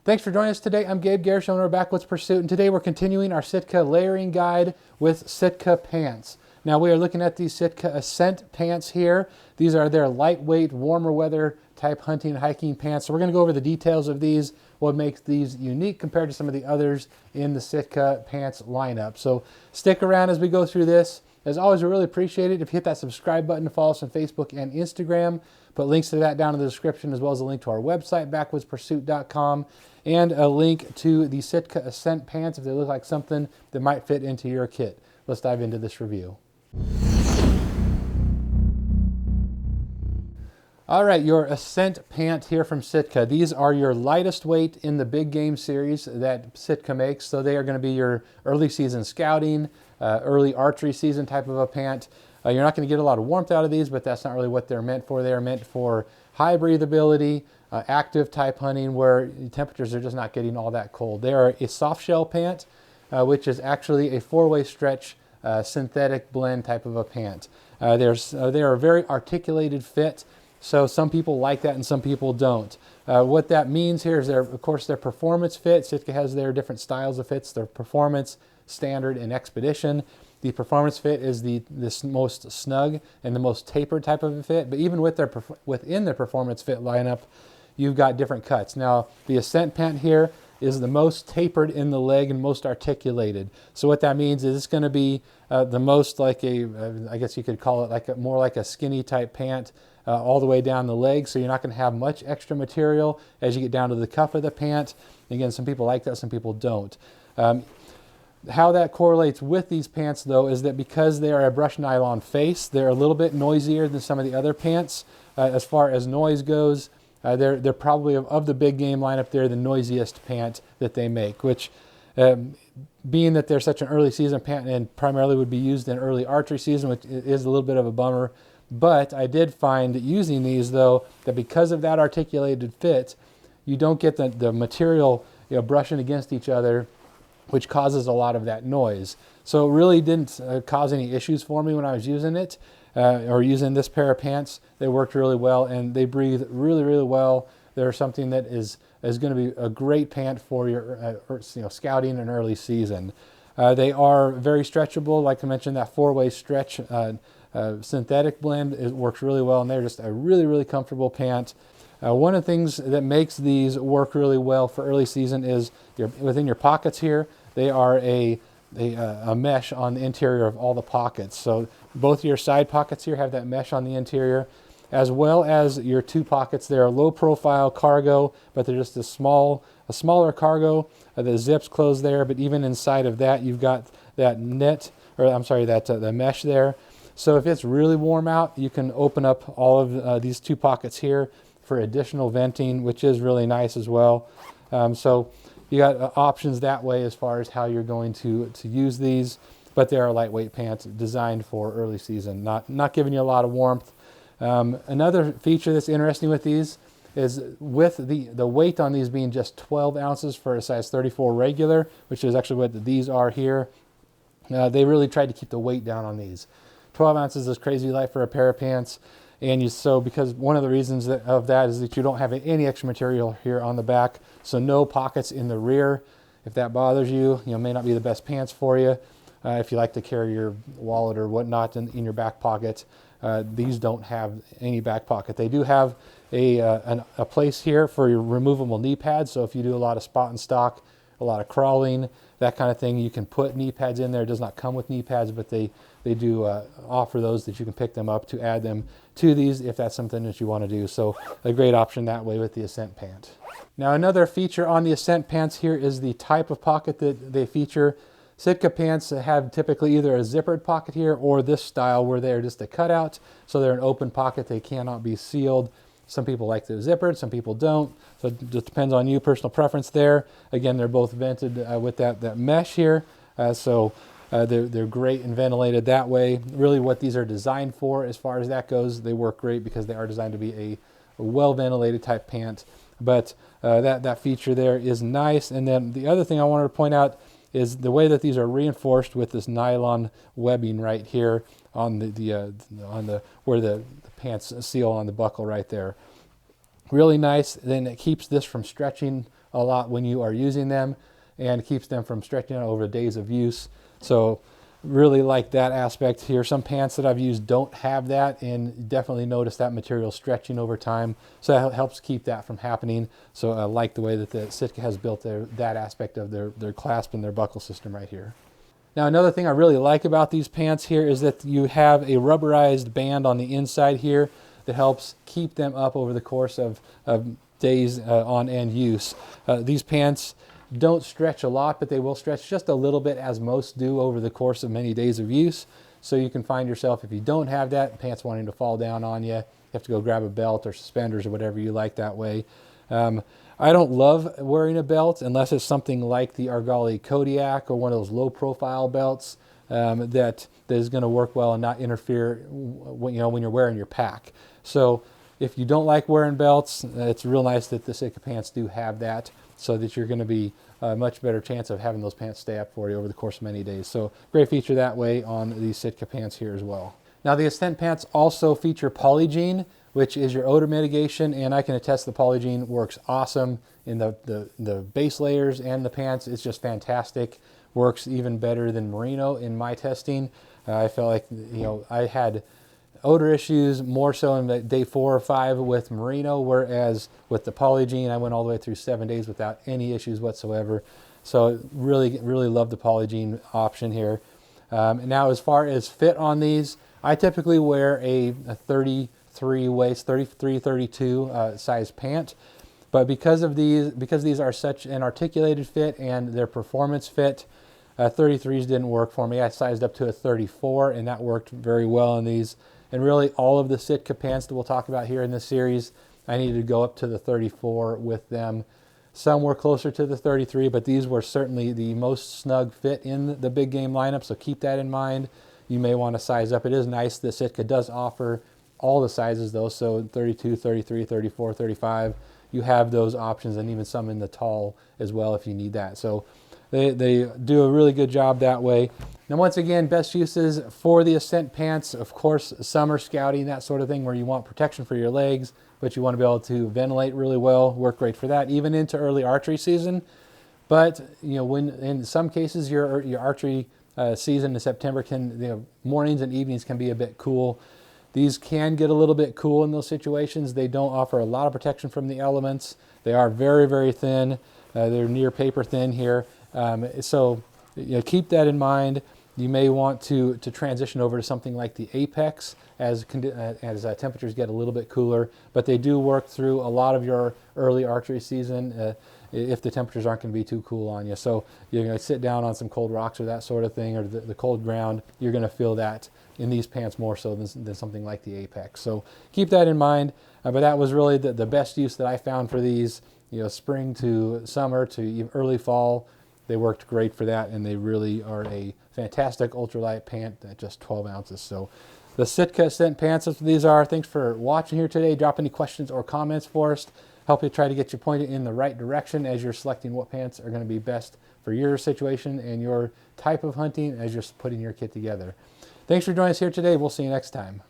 Thanks for joining us today. I'm Gabe Garish, owner of Backwoods Pursuit, and today we're continuing our Sitka layering guide with Sitka pants. Now we are looking at these Sitka Ascent Pants here. These are their lightweight, warmer weather type hunting and hiking pants. So we're going to go over the details of these, what makes these unique compared to some of the others in the Sitka Pants lineup. So stick around as we go through this. As always, we really appreciate it if you hit that subscribe button to follow us on Facebook and Instagram. Put links to that down in the description, as well as a link to our website, backwoodspursuit.com, and a link to the Sitka Ascent Pants if they look like something that might fit into your kit. Let's dive into this review. All right, your Ascent Pant here from Sitka. These are your lightest weight in the big game series that Sitka makes. So they are going to be your early season scouting, early archery season type of a pant. You're not going to get a lot of warmth out of these, but that's not really what they're meant for. They are meant for high breathability, active type hunting where temperatures are just not getting all that cold. They are a soft shell pant, which is actually a four-way stretch synthetic blend type of a pant. They are a very articulated fit. So some people like that and some people don't. What that means here is, of course, their performance fit. Sitka has their different styles of fits, their performance, standard, and expedition. The performance fit is the most snug and the most tapered type of a fit. But even within their performance fit lineup, you've got different cuts. Now, the Ascent Pant here is the most tapered in the leg and most articulated. So what that means is it's going to be the most like I guess you could call it like more like a skinny type pant all the way down the leg. So you're not going to have much extra material as you get down to the cuff of the pant. Again, some people like that, some people don't. How that correlates with these pants, though, is that because they are a brushed nylon face, they're a little bit noisier than some of the other pants. As far as noise goes, they're probably, of the big game lineup, they're the noisiest pant that they make, which being that they're such an early season pant and primarily would be used in early archery season, which is a little bit of a bummer. But I did find using these, though, that because of that articulated fit, you don't get the material brushing against each other, which causes a lot of that noise. So it really didn't cause any issues for me when I was using it or using this pair of pants. They worked really well and they breathe really, really well. They're something that is going to be a great pant for your scouting and early season. They are very stretchable. Like I mentioned, that four-way stretch synthetic blend, it works really well, and they're just a really, really comfortable pant. One of the things that makes these work really well for early season is within your pockets here, they are a mesh on the interior of all the pockets. So both your side pockets here have that mesh on the interior, as well as your two pockets. They're a low profile cargo, but they're just a smaller cargo. The zips close there, but even inside of that, you've got that the mesh there. So if it's really warm out, you can open up all of these two pockets here for additional venting, which is really nice as well. So you got options that way as far as how you're going to use these, but they are lightweight pants designed for early season, not giving you a lot of warmth. Another feature that's interesting with these is with the weight on these being just 12 ounces for a size 34 regular, which is actually what these are here. They really tried to keep the weight down on these. 12 ounces is crazy light for a pair of pants. And because one of the reasons of that is that you don't have any extra material here on the back, so no pockets in the rear. If that bothers you, may not be the best pants for you. If you like to carry your wallet or whatnot in your back pocket, these don't have any back pocket. They do have a place here for your removable knee pads. So if you do a lot of spot and stalk, a lot of crawling, that kind of thing, you can put knee pads in there. It does not come with knee pads, but they do offer those, that you can pick them up to add them to these if that's something that you want to do. So a great option that way with the Ascent Pant. Now another feature on the Ascent Pants here is the type of pocket that they feature. Sitka pants have typically either a zippered pocket here or this style where they're just a cutout. So they're an open pocket. They cannot be sealed. Some people like the zippered, some people don't. So it just depends on you, personal preference there. Again, they're both vented with that mesh here. They're great and ventilated that way. Really what these are designed for as far as that goes, they work great because they are designed to be a well-ventilated type pant. But that feature there is nice. And then the other thing I wanted to point out is the way that these are reinforced with this nylon webbing right here on where the pants seal on the buckle right there. Really nice. Then it keeps this from stretching a lot when you are using them, and keeps them from stretching out over days of use. So really like that aspect here. Some pants that I've used don't have that, and definitely notice that material stretching over time. So that helps keep that from happening. So I like the way that the Sitka has built that aspect of their clasp and their buckle system right here. Now another thing I really like about these pants here is that you have a rubberized band on the inside here that helps keep them up over the course of days on end use. These pants don't stretch a lot, but they will stretch just a little bit, as most do, over the course of many days of use. So you can find yourself, if you don't have that, pants wanting to fall down on you. You have to go grab a belt or suspenders or whatever you like that way. I don't love wearing a belt unless it's something like the Argali Kodiak or one of those low profile belts that is going to work well and not interfere when you're wearing your pack. So if you don't like wearing belts, it's real nice that the Sitka pants do have that, so that you're going to be a much better chance of having those pants stay up for you over the course of many days. So great feature that way on these Sitka pants here as well. Now the Ascent pants also feature Polygiene, which is your odor mitigation, and I can attest the Polygiene works awesome in the base layers and the pants. It's just fantastic. Works even better than Merino in my testing. I felt like I had odor issues more so in day 4 or 5 with Merino, whereas with the Polygiene I went all the way through 7 days without any issues whatsoever. So really love the Polygiene option here. Now as far as fit on these, I typically wear a 33 waist, 33, 32 size pant. But because these are such an articulated fit and their performance fit, 33s didn't work for me. I sized up to a 34, and that worked very well on these. And really all of the Sitka pants that we'll talk about here in this series, I needed to go up to the 34 with them. Some were closer to the 33, but these were certainly the most snug fit in the big game lineup, so keep that in mind. You may want to size up. It is nice that Sitka does offer all the sizes though, so 32, 33, 34, 35. You have those options, and even some in the tall as well if you need that. So they do a really good job that way. Now once again, best uses for the Ascent pants, of course, summer scouting, that sort of thing, where you want protection for your legs, but you want to be able to ventilate really well, work great for that, even into early archery season. But when in some cases your archery season in September mornings and evenings can be a bit cool. These can get a little bit cool in those situations. They don't offer a lot of protection from the elements. They are very thin. They're near paper thin here. So keep that in mind. You may want to transition over to something like the Apex as temperatures get a little bit cooler, but they do work through a lot of your early archery season if the temperatures aren't going to be too cool on you. So you're going to sit down on some cold rocks or that sort of thing, or the cold ground, you're going to feel that in these pants more so than something like the Apex. So keep that in mind, but that was really the best use that I found for these, spring to summer to early fall. They worked great for that, and they really are a fantastic ultralight pant at just 12 ounces. So the Sitka Ascent Pants, that's what these are. Thanks for watching here today. Drop any questions or comments for us. Help you try to get you pointed in the right direction as you're selecting what pants are going to be best for your situation and your type of hunting as you're putting your kit together. Thanks for joining us here today. We'll see you next time.